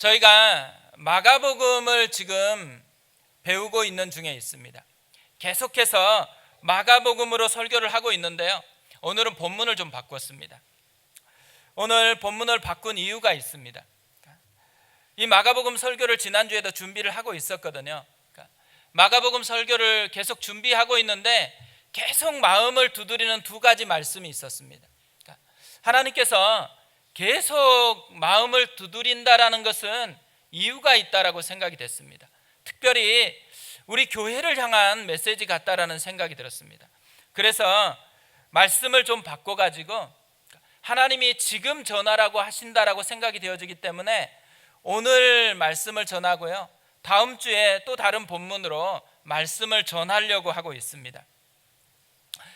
저희가 마가복음을 지금 배우고 있는 중에 있습니다. 계속해서 마가복음으로 설교를 하고 있는데요, 오늘은 본문을 좀 바꿨습니다. 오늘 본문을 바꾼 이유가 있습니다. 이 마가복음 설교를 지난주에도 준비를 하고 있었거든요. 마가복음 설교를 계속 준비하고 있는데 계속 마음을 두드리는 두 가지 말씀이 있었습니다. 하나님께서 계속 마음을 두드린다라는 것은 이유가 있다라고 생각이 됐습니다. 특별히 우리 교회를 향한 메시지 같다라는 생각이 들었습니다. 그래서 말씀을 좀 바꿔가지고 하나님이 지금 전하라고 하신다라고 생각이 되어지기 때문에 오늘 말씀을 전하고요, 다음 주에 또 다른 본문으로 말씀을 전하려고 하고 있습니다.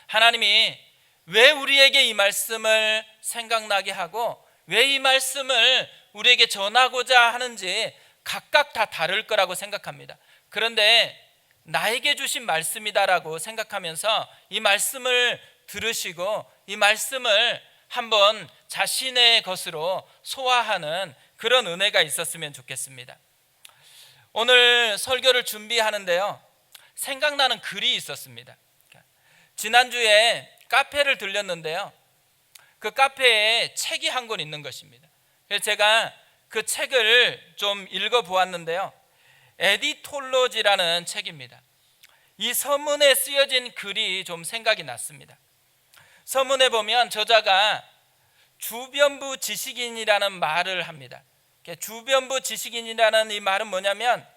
하나님이 왜 우리에게 이 말씀을 생각나게 하고 왜 이 말씀을 우리에게 전하고자 하는지 각각 다 다를 거라고 생각합니다. 그런데 나에게 주신 말씀이다라고 생각하면서 이 말씀을 들으시고 이 말씀을 한번 자신의 것으로 소화하는 그런 은혜가 있었으면 좋겠습니다. 오늘 설교를 준비하는데요, 생각나는 글이 있었습니다. 지난주에 카페를 들렸는데요, 그 카페에 책이 한 권 있는 것입니다. 그래서 제가 그 책을 좀 읽어보았는데요, 에디톨로지라는 책입니다. 이 서문에 쓰여진 글이 좀 생각이 났습니다. 서문에 보면 저자가 주변부 지식인이라는 말을 합니다. 주변부 지식인이라는 이 말은 뭐냐면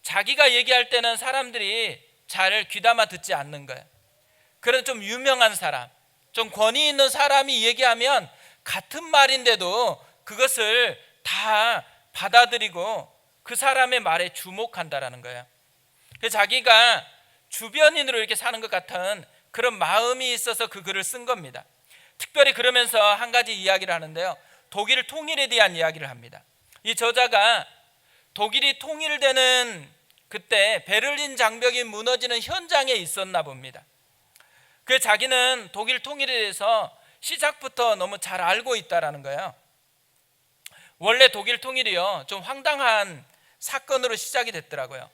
자기가 얘기할 때는 사람들이 잘 귀담아 듣지 않는 거예요. 그런 좀 유명한 사람, 좀 권위 있는 사람이 얘기하면 같은 말인데도 그것을 다 받아들이고 그 사람의 말에 주목한다라는 거예요. 그래서 자기가 주변인으로 이렇게 사는 것 같은 그런 마음이 있어서 그 글을 쓴 겁니다. 특별히 그러면서 한 가지 이야기를 하는데요, 독일 통일에 대한 이야기를 합니다. 이 저자가 독일이 통일되는 그때 베를린 장벽이 무너지는 현장에 있었나 봅니다. 그 자기는 독일 통일에 대해서 시작부터 너무 잘 알고 있다라는 거예요. 원래 독일 통일이요, 좀 황당한 사건으로 시작이 됐더라고요.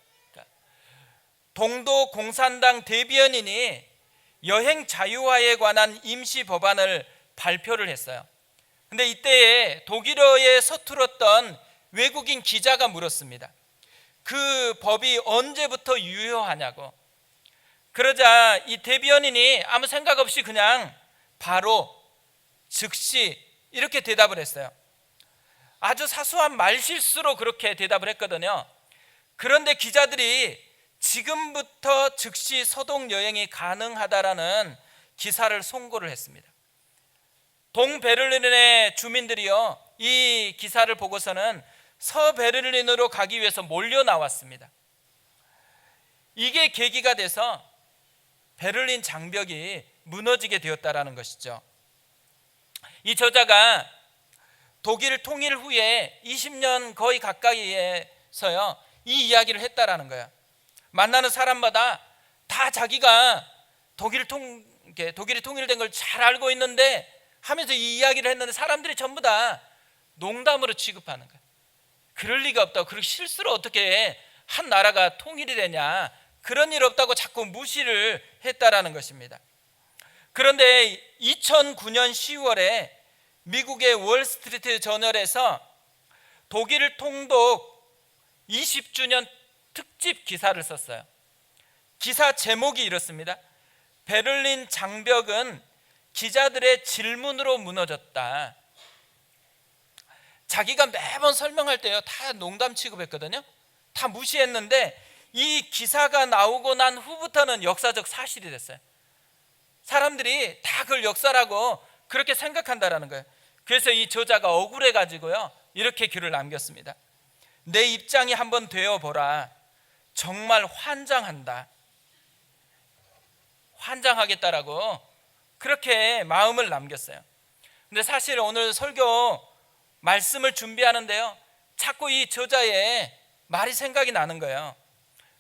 동독 공산당 대변인이 여행 자유화에 관한 임시 법안을 발표를 했어요. 근데 이때에 독일어에 서툴었던 외국인 기자가 물었습니다. 그 법이 언제부터 유효하냐고. 그러자 이 대변인이 아무 생각 없이 그냥 바로 즉시 이렇게 대답을 했어요. 아주 사소한 말실수로 그렇게 대답을 했거든요. 그런데 기자들이 지금부터 즉시 서동 여행이 가능하다라는 기사를 송고를 했습니다. 동베를린의 주민들이요, 이 기사를 보고서는 서베를린으로 가기 위해서 몰려 나왔습니다. 이게 계기가 돼서 베를린 장벽이 무너지게 되었다라는 것이죠. 이 저자가 독일 통일 후에 20년 거의 가까이에서요, 이 이야기를 했다라는 거예요. 만나는 사람마다 다 자기가 독일이 통일된 걸 잘 알고 있는데 하면서 이 이야기를 했는데 사람들이 전부 다 농담으로 취급하는 거예요. 그럴 리가 없다고, 그렇게 실수로 어떻게 한 나라가 통일이 되냐, 그런 일 없다고 자꾸 무시를 했다라는 것입니다. 그런데 2009년 10월에 미국의 월스트리트 저널에서 독일 통독 20주년 특집 기사를 썼어요. 기사 제목이 이렇습니다. 베를린 장벽은 기자들의 질문으로 무너졌다. 자기가 매번 설명할 때요, 다 농담 취급했거든요. 다 무시했는데 이 기사가 나오고 난 후부터는 역사적 사실이 됐어요. 사람들이 다 그걸 역사라고 그렇게 생각한다라는 거예요. 그래서 이 저자가 억울해 가지고요, 이렇게 글을 남겼습니다. 내 입장이 한번 되어보라. 정말 환장한다. 환장하겠다라고 그렇게 마음을 남겼어요. 근데 사실 오늘 설교 말씀을 준비하는데요, 자꾸 이 저자의 말이 생각이 나는 거예요.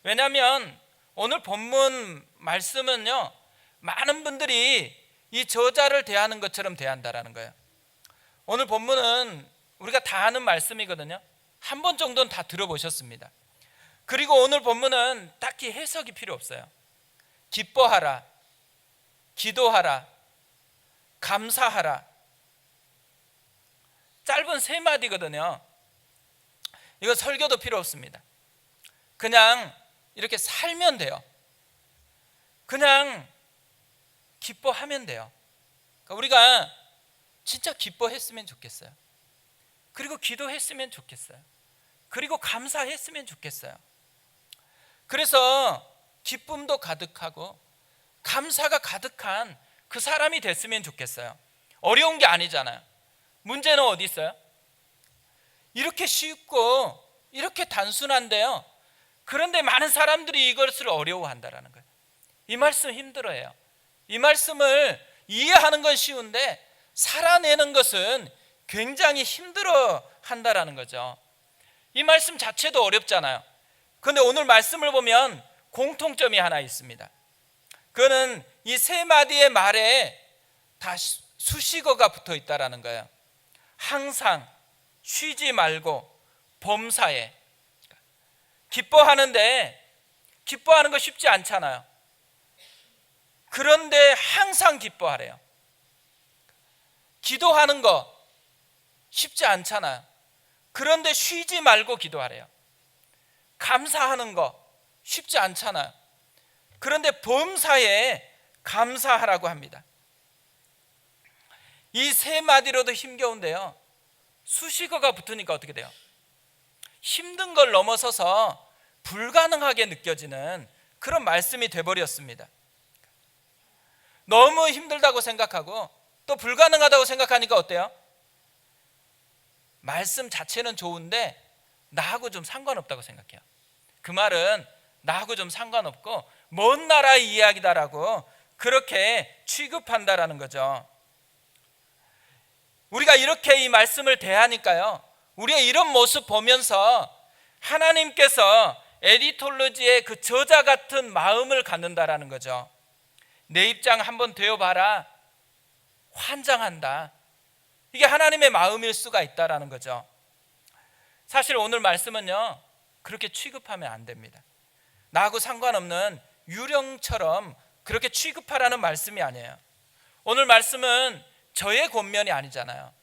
왜냐하면 오늘 본문 말씀은요, 많은 분들이 이 저자를 대하는 것처럼 대한다라는 거예요. 오늘 본문은 우리가 다 아는 말씀이거든요. 한 번 정도는 다 들어보셨습니다. 그리고 오늘 본문은 딱히 해석이 필요 없어요. 기뻐하라, 기도하라, 감사하라. 짧은 3마디거든요. 이거 설교도 필요 없습니다. 그냥 이렇게 살면 돼요. 그냥 기뻐하면 돼요. 그러니까 우리가 진짜 기뻐했으면 좋겠어요. 그리고 기도했으면 좋겠어요. 그리고 감사했으면 좋겠어요. 그래서 기쁨도 가득하고 감사가 가득한 그 사람이 됐으면 좋겠어요. 어려운 게 아니잖아요. 문제는 어디 있어요? 이렇게 쉽고 이렇게 단순한데요. 그런데 많은 사람들이 이것을 어려워한다라는 거예요. 이 말씀 힘들어해요. 이 말씀을 이해하는 건 쉬운데 살아내는 것은 굉장히 힘들어 한다라는 거죠. 이 말씀 자체도 어렵잖아요. 그런데 오늘 말씀을 보면 공통점이 하나 있습니다. 그거는 이 3마디의 말에 다 수식어가 붙어 있다라는 거예요. 항상, 쉬지 말고, 범사에. 기뻐하는데 기뻐하는 거 쉽지 않잖아요. 그런데 항상 기뻐하래요. 기도하는 거 쉽지 않잖아요. 그런데 쉬지 말고 기도하래요. 감사하는 거 쉽지 않잖아요. 그런데 범사에 감사하라고 합니다. 이 3마디로도 힘겨운데요. 수식어가 붙으니까 어떻게 돼요? 힘든 걸 넘어서서 불가능하게 느껴지는 그런 말씀이 돼버렸습니다. 너무 힘들다고 생각하고 또 불가능하다고 생각하니까 어때요? 말씀 자체는 좋은데 나하고 좀 상관없다고 생각해요. 그 말은 나하고 좀 상관없고 먼 나라의 이야기다라고 그렇게 취급한다라는 거죠. 우리가 이렇게 이 말씀을 대하니까요, 우리의 이런 모습 보면서 하나님께서 에디톨로지의 그 저자 같은 마음을 갖는다라는 거죠. 내 입장 한번 되어봐라. 환장한다. 이게 하나님의 마음일 수가 있다라는 거죠. 사실 오늘 말씀은요, 그렇게 취급하면 안 됩니다. 나하고 상관없는 유령처럼 그렇게 취급하라는 말씀이 아니에요. 오늘 말씀은 저의 권면이 아니잖아요.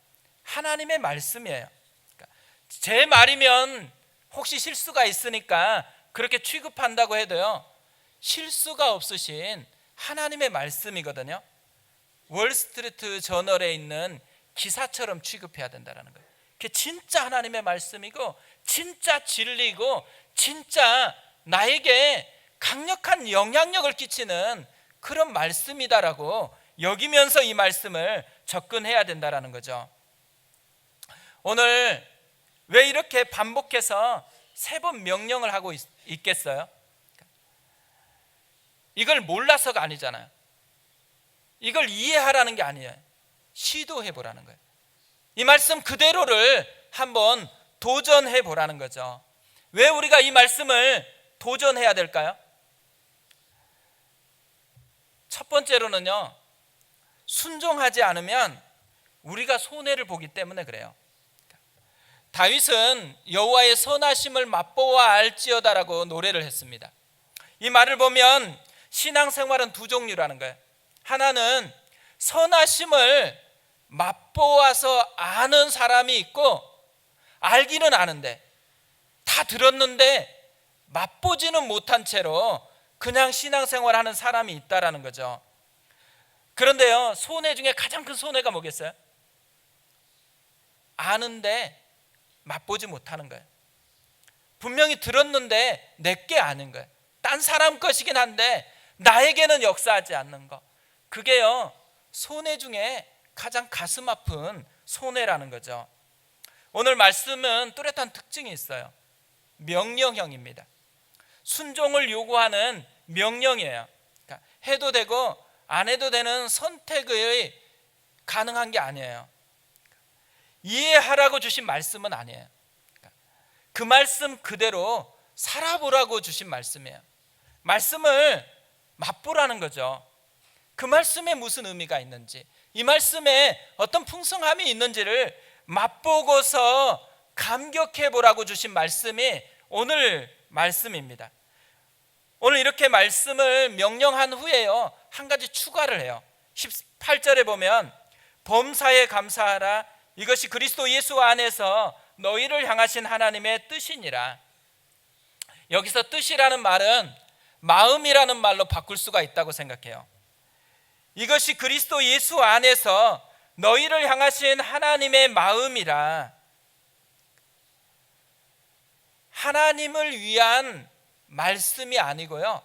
하나님의 말씀이에요. 그러니까 제 말이면 혹시 실수가 있으니까 그렇게 취급한다고 해도요, 실수가 없으신 하나님의 말씀이거든요. 월스트리트 저널에 있는 기사처럼 취급해야 된다는 거예요. 그게 진짜 하나님의 말씀이고 진짜 진리고 진짜 나에게 강력한 영향력을 끼치는 그런 말씀이다라고 여기면서 이 말씀을 접근해야 된다는 거죠. 오늘 왜 이렇게 반복해서 3번 명령을 하고 있겠어요? 이걸 몰라서가 아니잖아요. 이걸 이해하라는 게 아니에요. 시도해 보라는 거예요. 이 말씀 그대로를 한번 도전해 보라는 거죠. 왜 우리가 이 말씀을 도전해야 될까요? 첫 번째로는요, 순종하지 않으면 우리가 손해를 보기 때문에 그래요. 다윗은 여호와의 선하심을 맛보아 알지어다라고 노래를 했습니다. 이 말을 보면 신앙생활은 2 종류라는 거예요. 하나는 선하심을 맛보아서 아는 사람이 있고, 알기는 아는데 다 들었는데 맛보지는 못한 채로 그냥 신앙생활하는 사람이 있다라는 거죠. 그런데요, 손해 중에 가장 큰 손해가 뭐겠어요? 아는데 맛보지 못하는 거예요. 분명히 들었는데 내게 아는 거예요. 딴 사람 것이긴 한데 나에게는 역사하지 않는 거. 그게요, 손해 중에 가장 가슴 아픈 손해라는 거죠. 오늘 말씀은 뚜렷한 특징이 있어요. 명령형입니다. 순종을 요구하는 명령이에요. 그러니까 해도 되고 안 해도 되는 선택의 가능한 게 아니에요. 이해하라고 주신 말씀은 아니에요. 그 말씀 그대로 살아보라고 주신 말씀이에요. 말씀을 맛보라는 거죠. 그 말씀에 무슨 의미가 있는지, 이 말씀에 어떤 풍성함이 있는지를 맛보고서 감격해 보라고 주신 말씀이 오늘 말씀입니다. 오늘 이렇게 말씀을 명령한 후에요, 한 가지 추가를 해요. 18절에 보면 범사에 감사하라, 이것이 그리스도 예수 안에서 너희를 향하신 하나님의 뜻이니라. 여기서 뜻이라는 말은 마음이라는 말로 바꿀 수가 있다고 생각해요. 이것이 그리스도 예수 안에서 너희를 향하신 하나님의 마음이라. 하나님을 위한 말씀이 아니고요,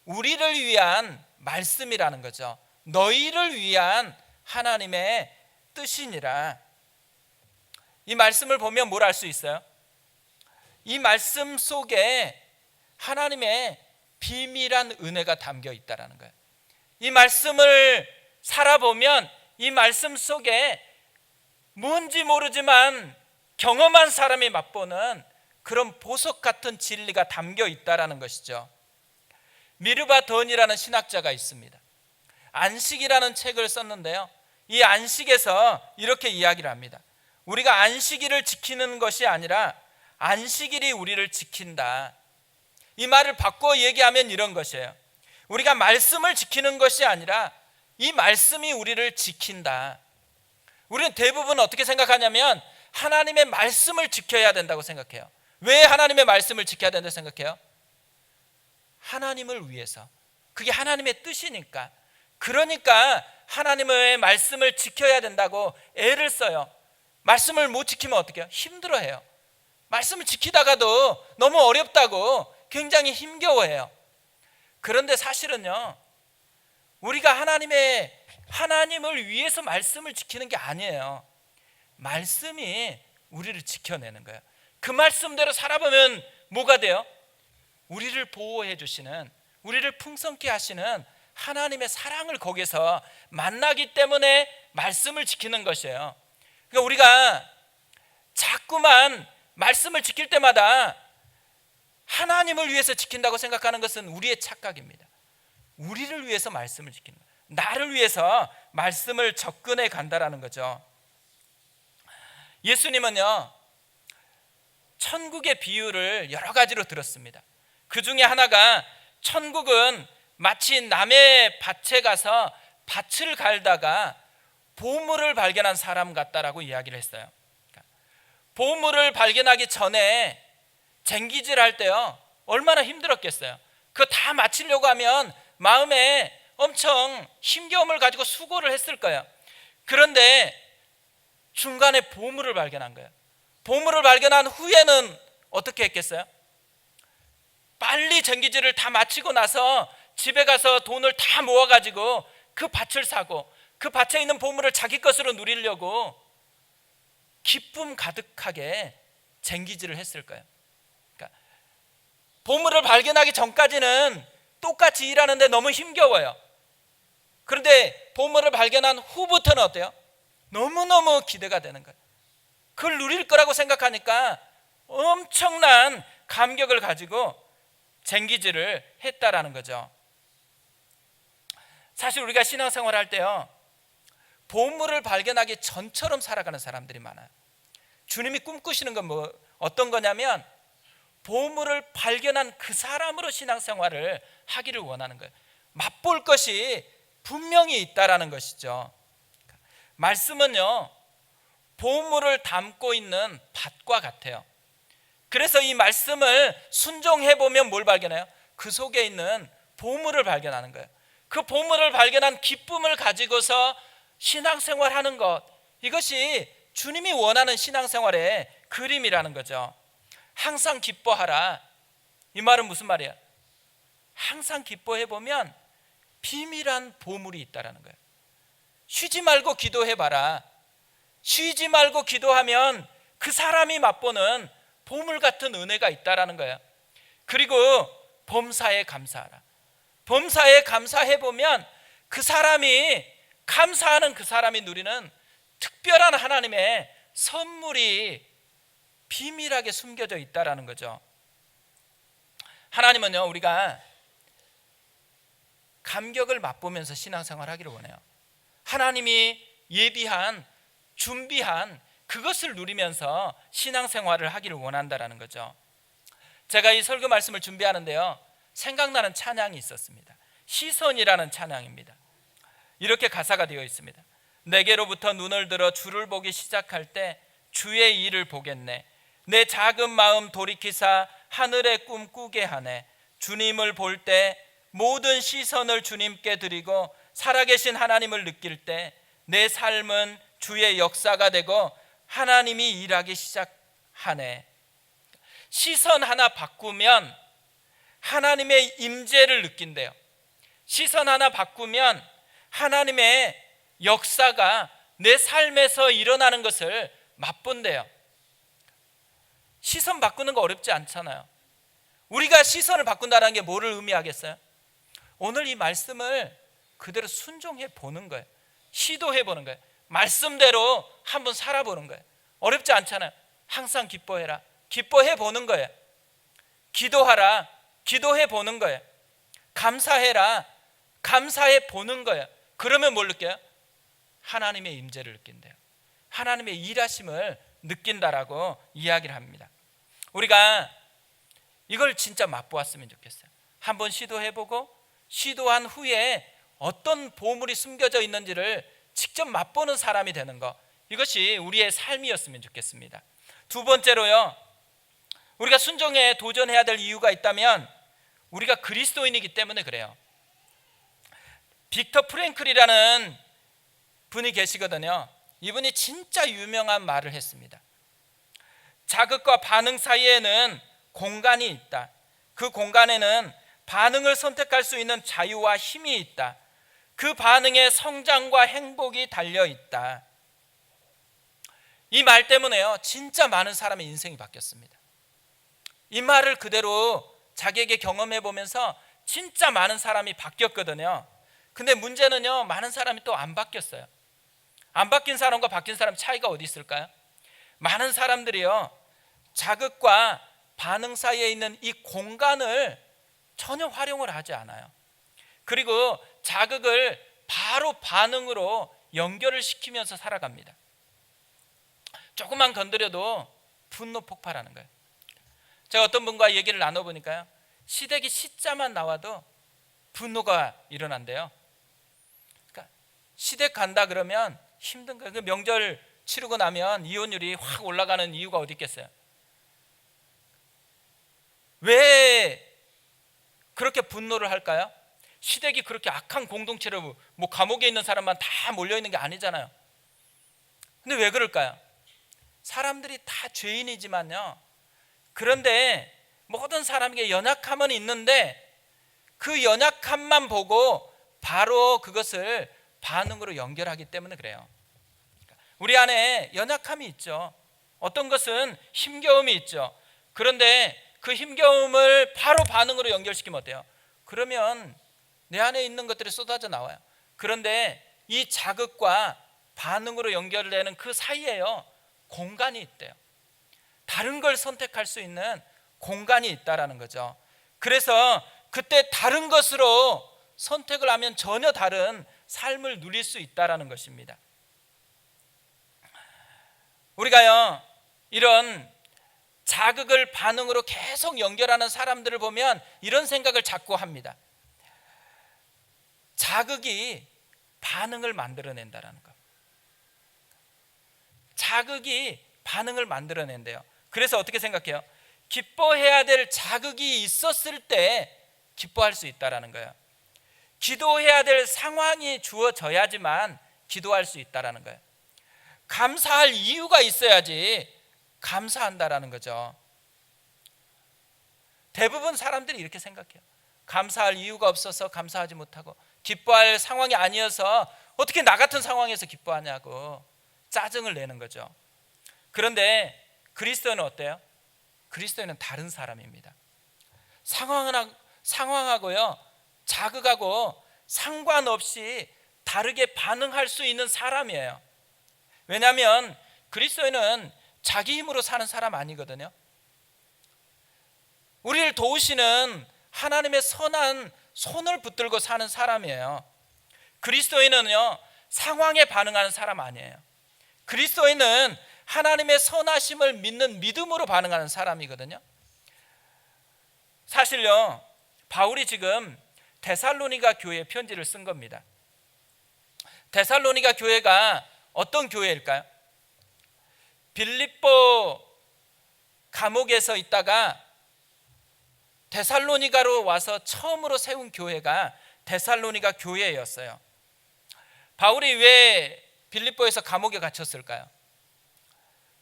우리를 위한 말씀이라는 거죠. 너희를 위한 하나님의 뜻이니라. 이 말씀을 보면 뭘 알 수 있어요? 이 말씀 속에 하나님의 비밀한 은혜가 담겨 있다는 거예요. 이 말씀을 살아보면 이 말씀 속에 뭔지 모르지만 경험한 사람이 맛보는 그런 보석 같은 진리가 담겨 있다는 것이죠. 미르바 던이라는 신학자가 있습니다. 안식이라는 책을 썼는데요, 이 안식에서 이렇게 이야기를 합니다. 우리가 안식일을 지키는 것이 아니라 안식일이 우리를 지킨다. 이 말을 바꿔 얘기하면 이런 것이에요. 우리가 말씀을 지키는 것이 아니라 이 말씀이 우리를 지킨다. 우리는 대부분 어떻게 생각하냐면 하나님의 말씀을 지켜야 된다고 생각해요. 왜 하나님의 말씀을 지켜야 된다고 생각해요? 하나님을 위해서. 그게 하나님의 뜻이니까. 그러니까 하나님의 말씀을 지켜야 된다고 애를 써요. 말씀을 못 지키면 어떻게 해요? 힘들어해요. 말씀을 지키다가도 너무 어렵다고 굉장히 힘겨워해요. 그런데 사실은요, 우리가 하나님을 위해서 말씀을 지키는 게 아니에요. 말씀이 우리를 지켜내는 거예요. 그 말씀대로 살아보면 뭐가 돼요? 우리를 보호해 주시는, 우리를 풍성케 하시는 하나님의 사랑을 거기서 만나기 때문에 말씀을 지키는 것이에요. 그러니까 우리가 자꾸만 말씀을 지킬 때마다 하나님을 위해서 지킨다고 생각하는 것은 우리의 착각입니다. 우리를 위해서 말씀을 지키는 거예요. 나를 위해서 말씀을 접근해 간다라는 거죠. 예수님은요, 천국의 비유를 여러 가지로 들었습니다. 그 중에 하나가 천국은 마치 남의 밭에 가서 밭을 갈다가 보물을 발견한 사람 같다라고 이야기를 했어요. 보물을 발견하기 전에 쟁기질 할 때요, 얼마나 힘들었겠어요. 그거 다 마치려고 하면 마음에 엄청 힘겨움을 가지고 수고를 했을 거예요. 그런데 중간에 보물을 발견한 거예요. 보물을 발견한 후에는 어떻게 했겠어요? 빨리 쟁기질을 다 마치고 나서 집에 가서 돈을 다 모아가지고 그 밭을 사고 그 밭에 있는 보물을 자기 것으로 누리려고 기쁨 가득하게 쟁기질을 했을 거예요. 그러니까 보물을 발견하기 전까지는 똑같이 일하는데 너무 힘겨워요. 그런데 보물을 발견한 후부터는 어때요? 너무너무 기대가 되는 거예요. 그걸 누릴 거라고 생각하니까 엄청난 감격을 가지고 쟁기질을 했다라는 거죠. 사실 우리가 신앙생활 할 때요, 보물을 발견하기 전처럼 살아가는 사람들이 많아요. 주님이 꿈꾸시는 건 어떤 거냐면 보물을 발견한 그 사람으로 신앙생활을 하기를 원하는 거예요. 맛볼 것이 분명히 있다라는 것이죠. 말씀은요, 보물을 담고 있는 밭과 같아요. 그래서 이 말씀을 순종해 보면 뭘 발견해요? 그 속에 있는 보물을 발견하는 거예요. 그 보물을 발견한 기쁨을 가지고서 신앙생활하는 것, 이것이 주님이 원하는 신앙생활의 그림이라는 거죠. 항상 기뻐하라. 이 말은 무슨 말이에요? 항상 기뻐해 보면 비밀한 보물이 있다라는 거예요. 쉬지 말고 기도해봐라. 쉬지 말고 기도하면 그 사람이 맛보는 보물 같은 은혜가 있다라는 거예요. 그리고 범사에 감사하라. 범사에 감사해 보면 그 사람이 감사하는 그 사람이 누리는 특별한 하나님의 선물이 비밀하게 숨겨져 있다라는 거죠. 하나님은요, 우리가 감격을 맛보면서 신앙생활 하기를 원해요. 하나님이 예비한, 준비한 그것을 누리면서 신앙생활을 하기를 원한다라는 거죠. 제가 이 설교 말씀을 준비하는데요, 생각나는 찬양이 있었습니다. 시선이라는 찬양입니다. 이렇게 가사가 되어 있습니다. 내게로부터 눈을 들어 주를 보기 시작할 때 주의 일을 보겠네. 내 작은 마음 돌이키사 하늘의 꿈 꾸게 하네. 주님을 볼 때 모든 시선을 주님께 드리고 살아계신 하나님을 느낄 때 내 삶은 주의 역사가 되고 하나님이 일하기 시작하네. 시선 하나 바꾸면 하나님의 임재를 느낀대요. 시선 하나 바꾸면 하나님의 역사가 내 삶에서 일어나는 것을 맛본대요. 시선 바꾸는 거 어렵지 않잖아요. 우리가 시선을 바꾼다는 게 뭐를 의미하겠어요? 오늘 이 말씀을 그대로 순종해 보는 거예요. 시도해 보는 거예요. 말씀대로 한번 살아보는 거예요. 어렵지 않잖아요. 항상 기뻐해라. 기뻐해 보는 거예요. 기도하라. 기도해 보는 거예요. 감사해라. 감사해 보는 거예요. 그러면 뭘 느껴요? 하나님의 임재를 느낀대요. 하나님의 일하심을 느낀다라고 이야기를 합니다. 우리가 이걸 진짜 맛보았으면 좋겠어요. 한번 시도해보고 시도한 후에 어떤 보물이 숨겨져 있는지를 직접 맛보는 사람이 되는 것, 이것이 우리의 삶이었으면 좋겠습니다. 두 번째로요, 우리가 순종에 도전해야 될 이유가 있다면 우리가 그리스도인이기 때문에 그래요. 빅터 프랭클이라는 분이 계시거든요. 이분이 진짜 유명한 말을 했습니다. 자극과 반응 사이에는 공간이 있다. 그 공간에는 반응을 선택할 수 있는 자유와 힘이 있다. 그 반응에 성장과 행복이 달려 있다. 이 말 때문에요, 진짜 많은 사람의 인생이 바뀌었습니다. 이 말을 그대로 자기에게 경험해 보면서 진짜 많은 사람이 바뀌었거든요. 근데 문제는요, 많은 사람이 또 안 바뀌었어요. 안 바뀐 사람과 바뀐 사람 차이가 어디 있을까요? 많은 사람들이요, 자극과 반응 사이에 있는 이 공간을 전혀 활용을 하지 않아요. 그리고 자극을 바로 반응으로 연결을 시키면서 살아갑니다. 조금만 건드려도 분노 폭발하는 거예요. 제가 어떤 분과 얘기를 나눠보니까요, 시댁이 시자만 나와도 분노가 일어난대요. 그러니까 시댁 간다 그러면 힘든 거예요. 그 명절 치르고 나면 이혼율이 확 올라가는 이유가 어디 있겠어요? 왜 그렇게 분노를 할까요? 시댁이 그렇게 악한 공동체로 뭐 감옥에 있는 사람만 다 몰려있는 게 아니잖아요. 근데 왜 그럴까요? 사람들이 다 죄인이지만요, 그런데 모든 사람에게 연약함은 있는데 그 연약함만 보고 바로 그것을 반응으로 연결하기 때문에 그래요. 우리 안에 연약함이 있죠. 어떤 것은 힘겨움이 있죠. 그런데 그 힘겨움을 바로 반응으로 연결시키면 어때요? 그러면 내 안에 있는 것들이 쏟아져 나와요. 그런데 이 자극과 반응으로 연결되는 그 사이에요, 공간이 있대요. 다른 걸 선택할 수 있는 공간이 있다라는 거죠. 그래서 그때 다른 것으로 선택을 하면 전혀 다른 삶을 누릴 수 있다라는 것입니다. 우리가요, 이런 자극을 반응으로 계속 연결하는 사람들을 보면 이런 생각을 자꾸 합니다. 자극이 반응을 만들어낸다라는 것. 자극이 반응을 만들어낸대요. 그래서 어떻게 생각해요? 기뻐해야 될 자극이 있었을 때 기뻐할 수 있다라는 거예요. 기도해야 될 상황이 주어져야지만 기도할 수 있다라는 거예요. 감사할 이유가 있어야지 감사한다라는 거죠. 대부분 사람들이 이렇게 생각해요. 감사할 이유가 없어서 감사하지 못하고, 기뻐할 상황이 아니어서 어떻게 나 같은 상황에서 기뻐하냐고 짜증을 내는 거죠. 그런데 그리스도인은 어때요? 그리스도인은 다른 사람입니다. 상황하고요, 자극하고 상관없이 다르게 반응할 수 있는 사람이에요. 왜냐하면 그리스도인은 자기 힘으로 사는 사람 아니거든요. 우리를 도우시는 하나님의 선한 손을 붙들고 사는 사람이에요. 그리스도인은요, 상황에 반응하는 사람 아니에요. 그리스도인은 하나님의 선하심을 믿는 믿음으로 반응하는 사람이거든요. 사실요, 바울이 지금 데살로니가 교회에 편지를 쓴 겁니다. 데살로니가 교회가 어떤 교회일까요? 빌립보 감옥에서 있다가 데살로니가로 와서 처음으로 세운 교회가 데살로니가 교회였어요. 바울이 왜 빌립보에서 감옥에 갇혔을까요?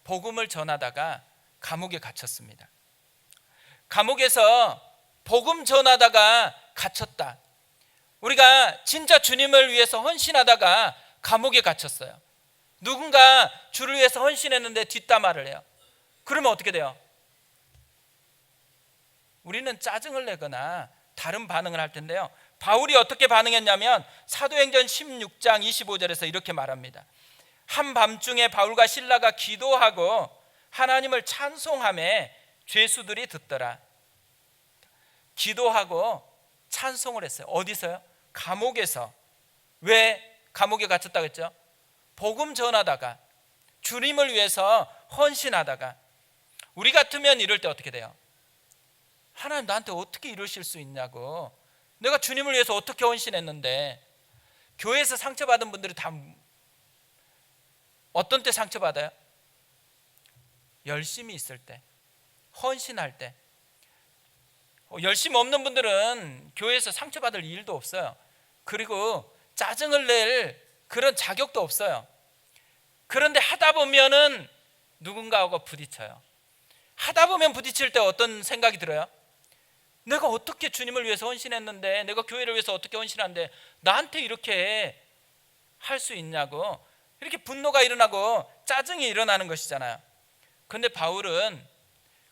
복음을 전하다가 감옥에 갇혔습니다. 감옥에서 복음 전하다가 갇혔다. 우리가 진짜 주님을 위해서 헌신하다가 감옥에 갇혔어요. 누군가 주를 위해서 헌신했는데 뒷담화를 해요. 그러면 어떻게 돼요? 우리는 짜증을 내거나 다른 반응을 할 텐데요, 바울이 어떻게 반응했냐면 사도행전 16장 25절에서 이렇게 말합니다. 한밤중에 바울과 실라가 기도하고 하나님을 찬송하며 죄수들이 듣더라. 기도하고 찬송을 했어요. 어디서요? 감옥에서. 왜 감옥에 갇혔다고 했죠? 복음 전하다가, 주님을 위해서 헌신하다가. 우리 같으면 이럴 때 어떻게 돼요? 하나님 나한테 어떻게 이러실 수 있냐고, 내가 주님을 위해서 어떻게 헌신했는데. 교회에서 상처받은 분들이 다 어떤 때 상처받아요? 열심히 있을 때, 헌신할 때. 열심 없는 분들은 교회에서 상처받을 일도 없어요. 그리고 짜증을 낼 그런 자격도 없어요. 그런데 하다 보면은 누군가하고 부딪혀요. 하다 보면 부딪힐 때 어떤 생각이 들어요? 내가 어떻게 주님을 위해서 헌신했는데, 내가 교회를 위해서 어떻게 헌신하는데 나한테 이렇게 할 수 있냐고, 이렇게 분노가 일어나고 짜증이 일어나는 것이잖아요. 그런데 바울은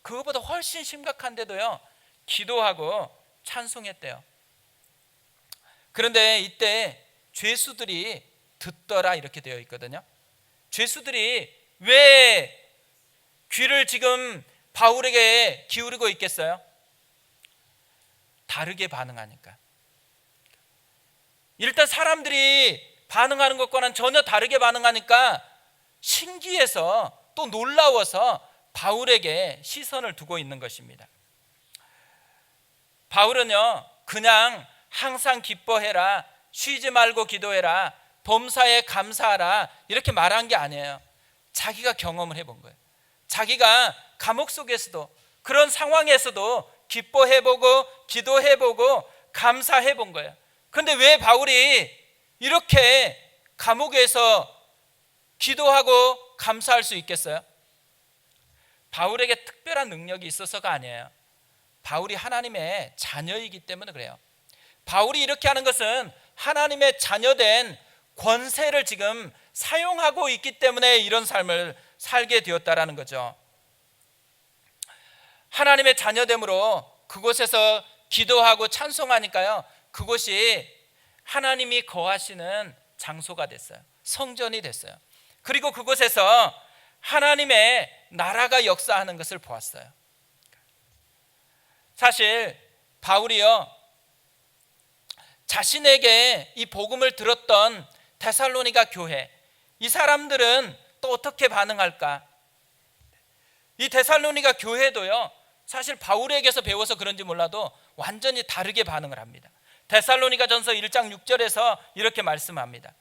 그것보다 훨씬 심각한데도요, 기도하고 찬송했대요. 그런데 이때 죄수들이 듣더라 이렇게 되어 있거든요. 죄수들이 왜 귀를 지금 바울에게 기울이고 있겠어요? 다르게 반응하니까. 일단 사람들이 반응하는 것과는 전혀 다르게 반응하니까 신기해서 또 놀라워서 바울에게 시선을 두고 있는 것입니다. 바울은요, 그냥 항상 기뻐해라, 쉬지 말고 기도해라, 범사에 감사하라 이렇게 말한 게 아니에요. 자기가 경험을 해본 거예요. 자기가 감옥 속에서도, 그런 상황에서도 기뻐해보고 기도해보고 감사해본 거예요. 그런데 왜 바울이 이렇게 감옥에서 기도하고 감사할 수 있겠어요? 바울에게 특별한 능력이 있어서가 아니에요. 바울이 하나님의 자녀이기 때문에 그래요. 바울이 이렇게 하는 것은 하나님의 자녀된 권세를 지금 사용하고 있기 때문에 이런 삶을 살게 되었다라는 거죠. 하나님의 자녀됨으로 그곳에서 기도하고 찬송하니까요, 그곳이 하나님이 거하시는 장소가 됐어요. 성전이 됐어요. 그리고 그곳에서 하나님의 나라가 역사하는 것을 보았어요. 사실 바울이요, 자신에게 이 복음을 들었던 데살로니가 교회, 이 사람들은 또 어떻게 반응할까? 이 데살로니가 교회도요, 사실 바울에게서 배워서 그런지 몰라도 완전히 다르게 반응을 합니다. 데살로니가 전서 1장 6절에서 이렇게 말씀합니다.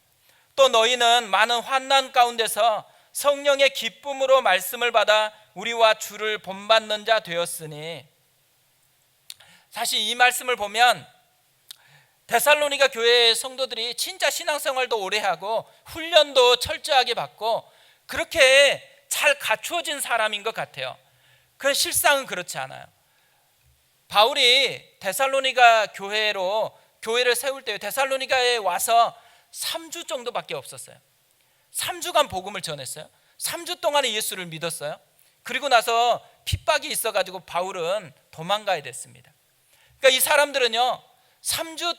또 너희는 많은 환난 가운데서 성령의 기쁨으로 말씀을 받아 우리와 주를 본받는 자 되었으니. 사실 이 말씀을 보면 데살로니가 교회의 성도들이 진짜 신앙생활도 오래 하고 훈련도 철저하게 받고 그렇게 잘 갖추어진 사람인 것 같아요. 그런데 실상은 그렇지 않아요. 바울이 데살로니가 교회를 세울 때 데살로니가에 와서 3주 정도밖에 없었어요. 3주간 복음을 전했어요. 3주 동안에 예수를 믿었어요. 그리고 나서 핍박이 있어가지고 바울은 도망가야 됐습니다. 그러니까 이 사람들은요, 3주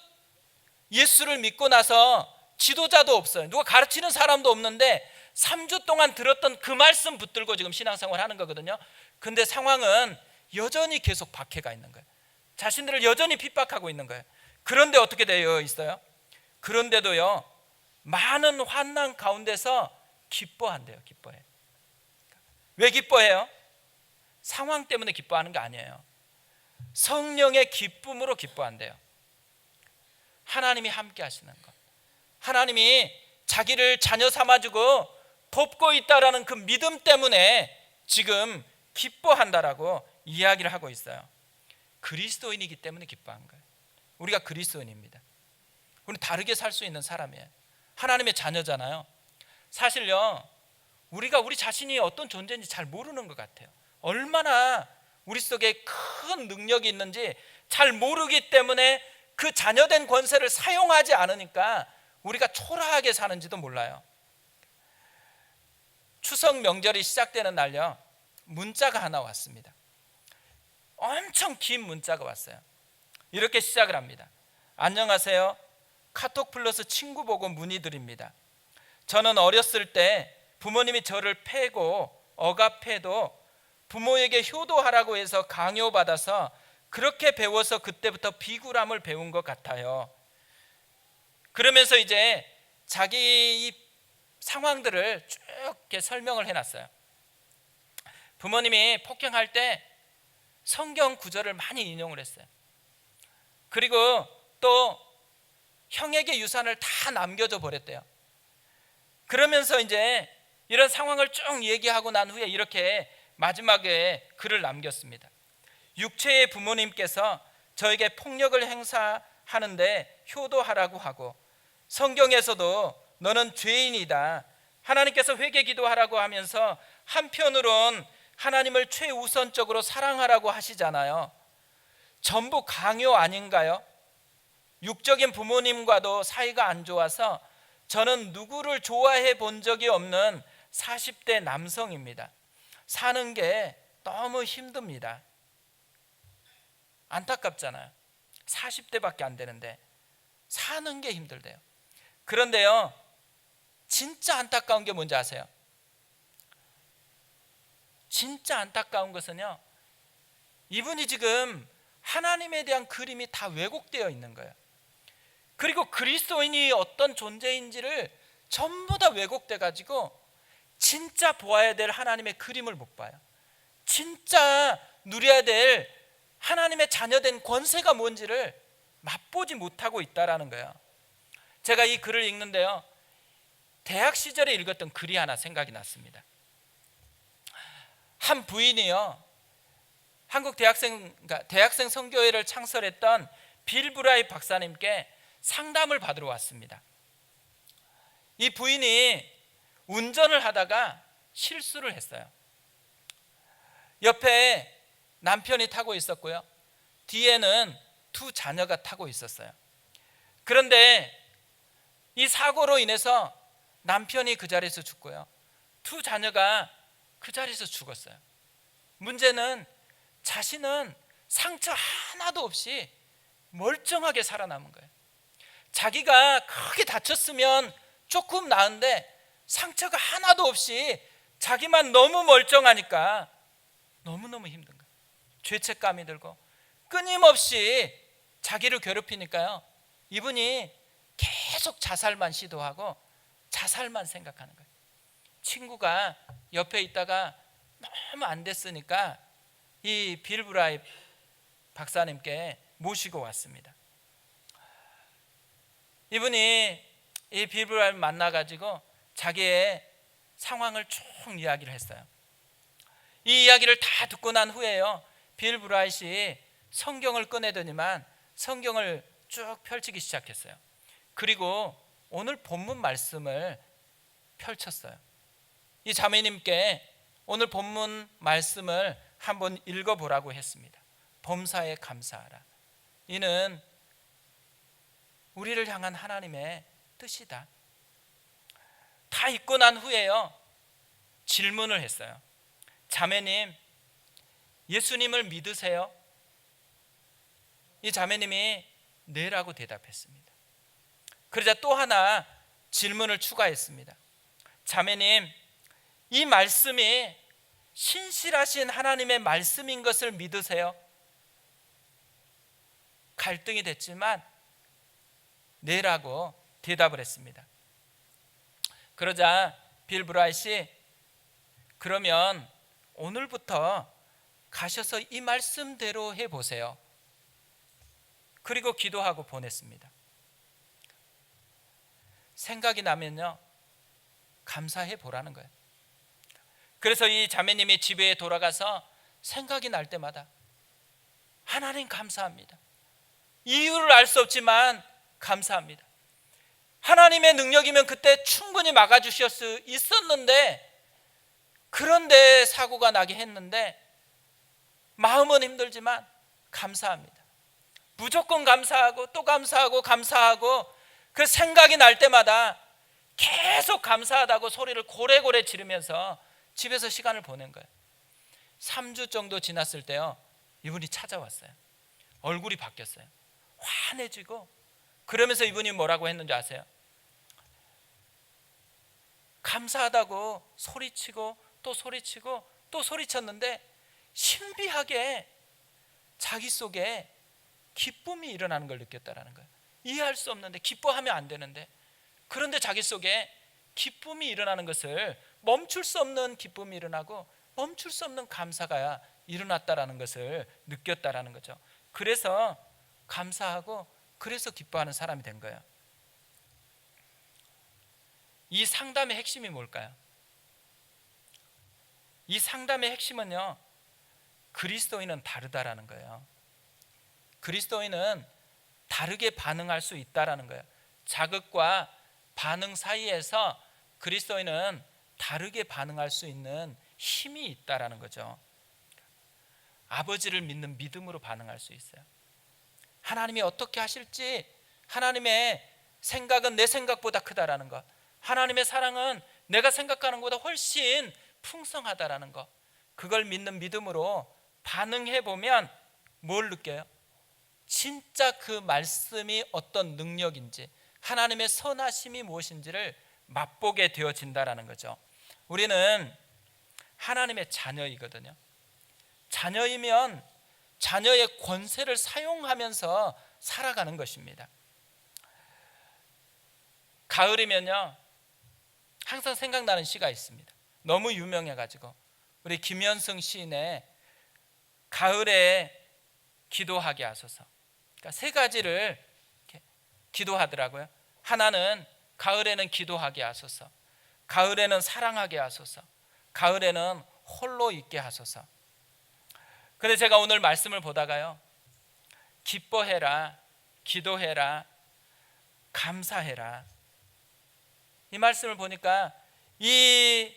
예수를 믿고 나서 지도자도 없어요. 누가 가르치는 사람도 없는데 3주 동안 들었던 그 말씀 붙들고 지금 신앙생활 하는 거거든요. 근데 상황은 여전히 계속 박해가 있는 거예요. 자신들을 여전히 핍박하고 있는 거예요. 그런데 어떻게 되어 있어요? 그런데도요, 많은 환난 가운데서 기뻐한대요. 기뻐해. 왜 기뻐해요? 상황 때문에 기뻐하는 게 아니에요. 성령의 기쁨으로 기뻐한대요. 하나님이 함께 하시는 것, 하나님이 자기를 자녀 삼아주고 돕고 있다라는 그 믿음 때문에 지금 기뻐한다라고 이야기를 하고 있어요. 그리스도인이기 때문에 기뻐한 거예요. 우리가 그리스도인입니다. 우리는 다르게 살 수 있는 사람이에요. 하나님의 자녀잖아요. 사실요, 우리가 우리 자신이 어떤 존재인지 잘 모르는 것 같아요. 얼마나 우리 속에 큰 능력이 있는지 잘 모르기 때문에 그 자녀된 권세를 사용하지 않으니까 우리가 초라하게 사는지도 몰라요. 추석 명절이 시작되는 날요, 문자가 하나 왔습니다. 엄청 긴 문자가 왔어요. 이렇게 시작을 합니다. 안녕하세요. 카톡 플러스 친구 보고 문의드립니다. 저는 어렸을 때 부모님이 저를 패고 억압해도 부모에게 효도하라고 해서 강요받아서 그렇게 배워서 그때부터 비굴함을 배운 것 같아요. 그러면서 이제 자기 상황들을 쭉 이렇게 설명을 해놨어요. 부모님이 폭행할 때 성경 구절을 많이 인용을 했어요. 그리고 또 형에게 유산을 다 남겨줘 버렸대요. 그러면서 이제 이런 상황을 쭉 얘기하고 난 후에 이렇게 마지막에 글을 남겼습니다. 육체의 부모님께서 저에게 폭력을 행사하는데 효도하라고 하고, 성경에서도 너는 죄인이다, 하나님께서 회개 기도하라고 하면서 한편으론 하나님을 최우선적으로 사랑하라고 하시잖아요. 전부 강요 아닌가요? 육적인 부모님과도 사이가 안 좋아서 저는 누구를 좋아해 본 적이 없는 40대 남성입니다. 사는 게 너무 힘듭니다. 안타깝잖아요. 40대밖에 안 되는데 사는 게 힘들대요. 그런데요, 진짜 안타까운 게 뭔지 아세요? 진짜 안타까운 것은요, 이분이 지금 하나님에 대한 그림이 다 왜곡되어 있는 거예요. 그리고 그리스도인이 어떤 존재인지를 전부 다 왜곡돼 가지고 진짜 보아야 될 하나님의 그림을 못 봐요. 진짜 누려야 될 하나님의 자녀된 권세가 뭔지를 맛보지 못하고 있다라는 거예요. 제가 이 글을 읽는데요, 대학 시절에 읽었던 글이 하나 생각이 났습니다. 한 부인이요, 한국 대학생 선교회를 창설했던 빌 브라이 박사님께 상담을 받으러 왔습니다. 이 부인이 운전을 하다가 실수를 했어요. 옆에 남편이 타고 있었고요, 뒤에는 두 자녀가 타고 있었어요. 그런데 이 사고로 인해서 남편이 그 자리에서 죽고요, 두 자녀가 그 자리에서 죽었어요. 문제는 자신은 상처 하나도 없이 멀쩡하게 살아남은 거예요. 자기가 크게 다쳤으면 조금 나은데 상처가 하나도 없이 자기만 너무 멀쩡하니까 너무너무 힘든 거예요. 죄책감이 들고 끊임없이 자기를 괴롭히니까요, 이분이 계속 자살만 시도하고 자살만 생각하는 거예요. 친구가 옆에 있다가 너무 안 됐으니까 이 빌 브라이 박사님께 모시고 왔습니다. 이분이 이 빌 브라이를 만나가지고 자기의 상황을 쭉 이야기를 했어요. 이 이야기를 다 듣고 난 후에요, 빌 브라이트이 성경을 꺼내더니만 성경을 쭉 펼치기 시작했어요. 그리고 오늘 본문 말씀을 펼쳤어요. 이 자매님께 오늘 본문 말씀을 한번 읽어보라고 했습니다. 범사에 감사하라. 이는 우리를 향한 하나님의 뜻이다. 다 읽고 난 후에요, 질문을 했어요. 자매님, 예수님을 믿으세요? 이 자매님이 네라고 대답했습니다. 그러자 또 하나 질문을 추가했습니다. 자매님, 이 말씀이 신실하신 하나님의 말씀인 것을 믿으세요? 갈등이 됐지만 네라고 대답을 했습니다. 그러자 빌 브라이트이 그러면 오늘부터 가셔서 이 말씀대로 해보세요. 그리고 기도하고 보냈습니다. 생각이 나면요, 감사해 보라는 거예요. 그래서 이 자매님이 집에 돌아가서 생각이 날 때마다 하나님 감사합니다. 이유를 알 수 없지만 감사합니다. 하나님의 능력이면 그때 충분히 막아주실 수 있었는데, 그런데 사고가 나게 했는데 마음은 힘들지만 감사합니다. 무조건 감사하고 또 감사하고 감사하고, 그 생각이 날 때마다 계속 감사하다고 소리를 고래고래 지르면서 집에서 시간을 보낸 거예요. 3주 정도 지났을 때요, 이분이 찾아왔어요. 얼굴이 바뀌었어요. 환해지고, 그러면서 이분이 뭐라고 했는지 아세요? 감사하다고 소리치고 또 소리치고 또 소리쳤는데 신비하게 자기 속에 기쁨이 일어나는 걸 느꼈다라는 거예요. 이해할 수 없는데, 기뻐하면 안 되는데, 그런데 자기 속에 기쁨이 일어나는 것을, 멈출 수 없는 기쁨이 일어나고 멈출 수 없는 감사가 일어났다라는 것을 느꼈다라는 거죠. 그래서 감사하고 그래서 기뻐하는 사람이 된 거예요. 이 상담의 핵심이 뭘까요? 이 상담의 핵심은요, 그리스도인은 다르다라는 거예요. 그리스도인은 다르게 반응할 수 있다라는 거예요. 자극과 반응 사이에서 그리스도인은 다르게 반응할 수 있는 힘이 있다라는 거죠. 아버지를 믿는 믿음으로 반응할 수 있어요. 하나님이 어떻게 하실지, 하나님의 생각은 내 생각보다 크다라는 것, 하나님의 사랑은 내가 생각하는 것보다 훨씬 풍성하다라는 것, 그걸 믿는 믿음으로 반응해 보면 뭘 느껴요? 진짜 그 말씀이 어떤 능력인지, 하나님의 선하심이 무엇인지를 맛보게 되어진다라는 거죠. 우리는 하나님의 자녀이거든요. 자녀이면 자녀의 권세를 사용하면서 살아가는 것입니다. 가을이면요, 항상 생각나는 시가 있습니다. 너무 유명해가지고, 우리 김현승 시인의 가을에 기도하게 하소서. 그러니까 세 가지를 이렇게 기도하더라고요. 하나는 가을에는 기도하게 하소서, 가을에는 사랑하게 하소서, 가을에는 홀로 있게 하소서. 그런데 제가 오늘 말씀을 보다가요, 기뻐해라, 기도해라, 감사해라, 이 말씀을 보니까 이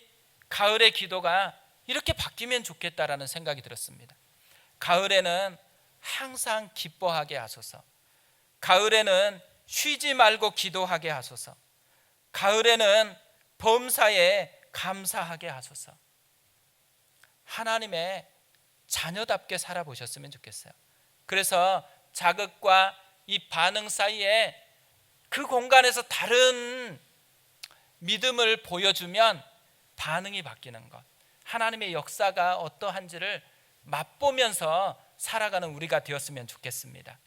가을의 기도가 이렇게 바뀌면 좋겠다라는 생각이 들었습니다. 가을에는 항상 기뻐하게 하소서, 가을에는 쉬지 말고 기도하게 하소서, 가을에는 범사에 감사하게 하소서. 하나님의 자녀답게 살아보셨으면 좋겠어요. 그래서 자극과 이 반응 사이에 그 공간에서 다른 믿음을 보여주면 반응이 바뀌는 것, 하나님의 역사가 어떠한지를 맛보면서 살아가는 우리가 되었으면 좋겠습니다.